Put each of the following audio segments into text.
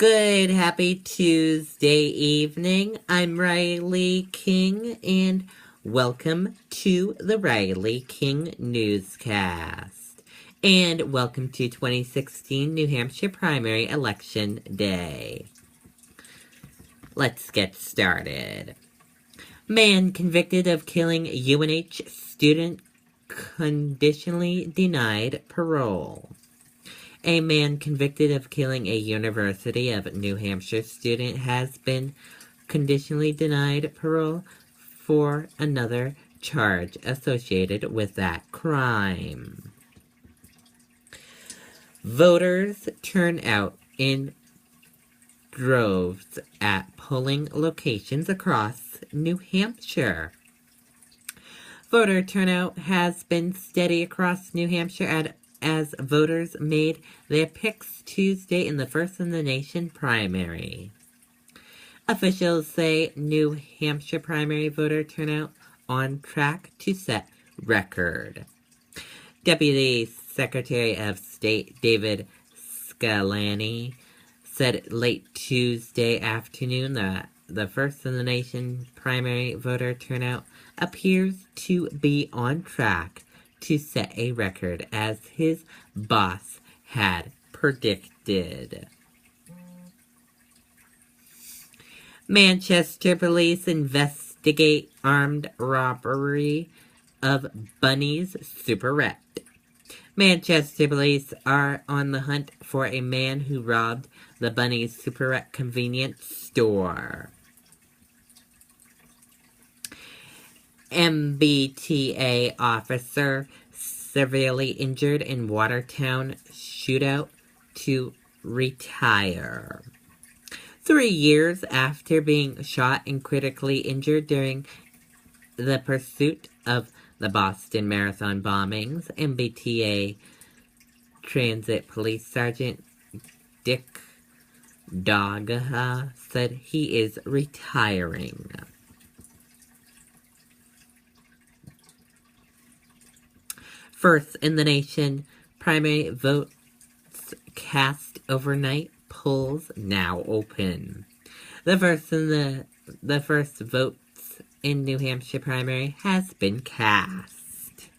Good, happy Tuesday evening. I'm Riley King, and welcome to the Riley King Newscast. And welcome to 2016 New Hampshire primary election day. Let's get started. Man convicted of killing UNH student conditionally denied parole. A man convicted of killing a University of New Hampshire student has been conditionally denied parole for another charge associated with that crime. Voters turn out in droves at polling locations across New Hampshire. Voter turnout has been steady across New Hampshire as voters made their picks Tuesday in the first-in-the-nation primary. Officials say New Hampshire primary voter turnout on track to set record. Deputy Secretary of State David Scalani said late Tuesday afternoon that the first-in-the-nation primary voter turnout appears to be on track to set a record as his boss had predicted. Manchester police investigate armed robbery of Bunny's Superette. Manchester police are on the hunt for a man who robbed the Bunny's Superette convenience store. MBTA officer severely injured in Watertown shootout to retire. 3 years after being shot and critically injured during the pursuit of the Boston Marathon bombings, MBTA Transit Police Sergeant Dick Dogha said he is retiring. First in the nation, primary votes cast overnight, polls now open. The first votes in New Hampshire primary has been cast.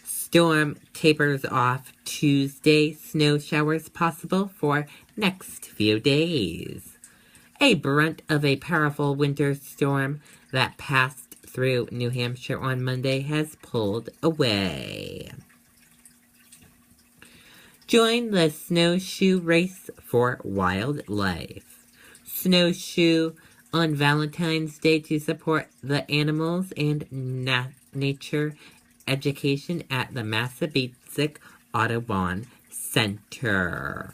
Storm tapers off Tuesday, snow showers possible for next few days. A brunt of a powerful winter storm that passed through New Hampshire on Monday has pulled away. Join the snowshoe race for wildlife. Snowshoe on Valentine's Day to support the animals and nature education at the Massapequa Audubon Center.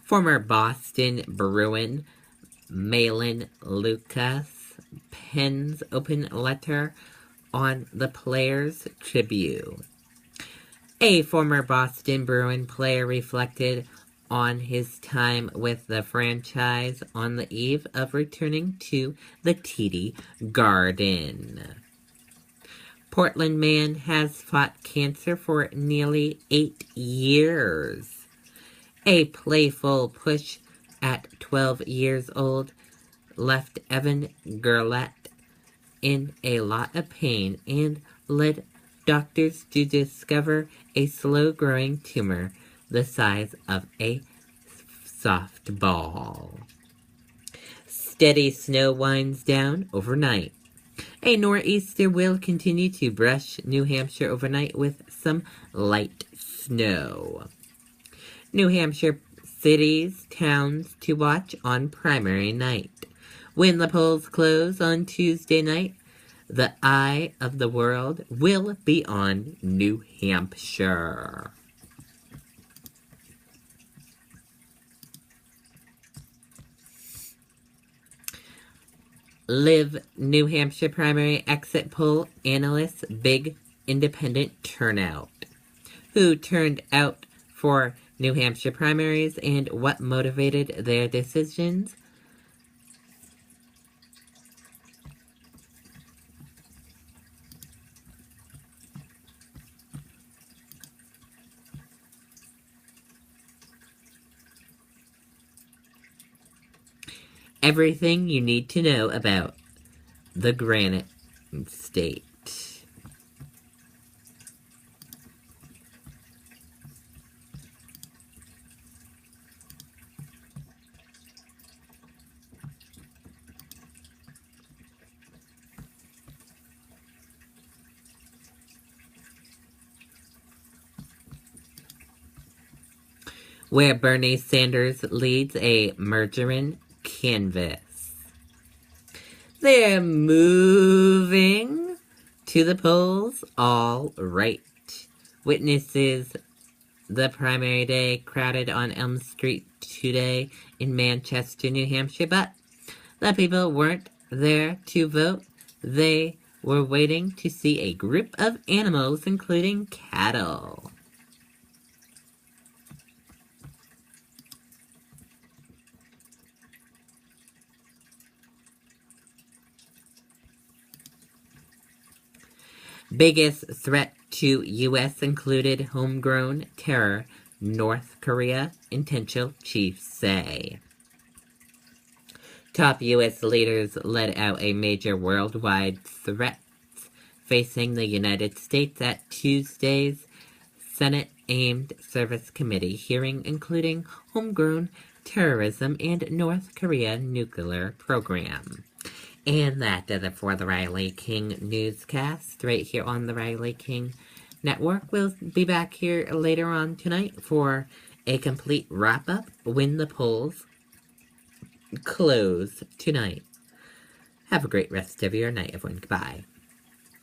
Former Boston Bruin Malin Lucas pens open letter on the Players' Tribune. A former Boston Bruin player reflected on his time with the franchise on the eve of returning to the TD Garden. Portland man has fought cancer for nearly 8 years. A playful push at 12 years old left Evan Gerlett in a lot of pain and led doctors to discover a slow-growing tumor the size of a softball. Steady snow winds down overnight. A nor'easter will continue to brush New Hampshire overnight with some light snow. New Hampshire cities, towns to watch on primary night. When the polls close on Tuesday night, the eye of the world will be on New Hampshire. Live New Hampshire primary exit poll analysts big independent turnout. Who turned out for New Hampshire primaries and what motivated their decisions? Everything you need to know about the Granite State. Where Bernie Sanders leads a margarine canvass. They're moving to the polls, all right. Witnesses the primary day crowded on Elm Street today in Manchester, New Hampshire, but the people weren't there to vote. They were waiting to see a group of animals, including cattle. Biggest threat to U.S. included homegrown terror, North Korea intentional chiefs say. Top U.S. leaders led out a major worldwide threat facing the United States at Tuesday's Senate-aimed Service Committee hearing, including homegrown terrorism and North Korea nuclear program. And that does it for the Riley King Newscast right here on the Riley King Network. We'll be back here later on tonight for a complete wrap-up when the polls close tonight. Have a great rest of your night, everyone. Goodbye.